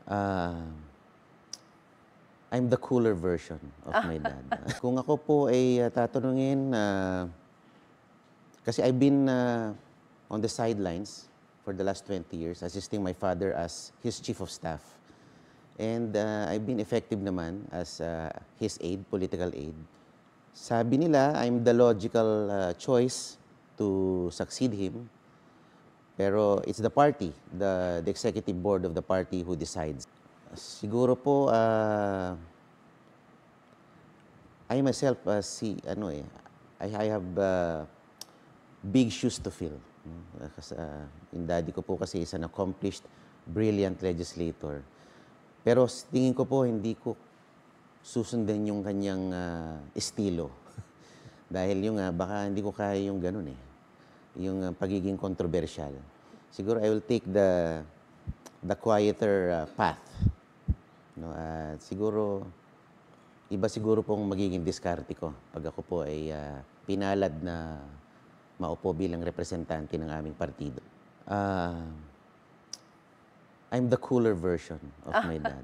Ah, I'm the cooler version of my dad. Kung ako po ay tatanungin, kasi I've been on the sidelines for the last 20 years, assisting my father as his chief of staff. And I've been effective naman as his aide, political aide. Sabi nila, I'm the logical choice to succeed him. Pero it's the party, the executive board of the party who decides. Siguro po, I myself, I have big shoes to fill. Kasi, yung daddy ko po kasi is an accomplished, brilliant legislator. Pero tingin ko po, hindi ko susundan yung kanyang estilo. Dahil yung baka hindi ko kaya yung ganun eh. Yung pagiging controversial. Siguro I will take the quieter path. No, at siguro iba siguro pong magiging diskarte ko pag ako po ay pinalad na maupo bilang representante ng aming partido. I'm the cooler version of my dad.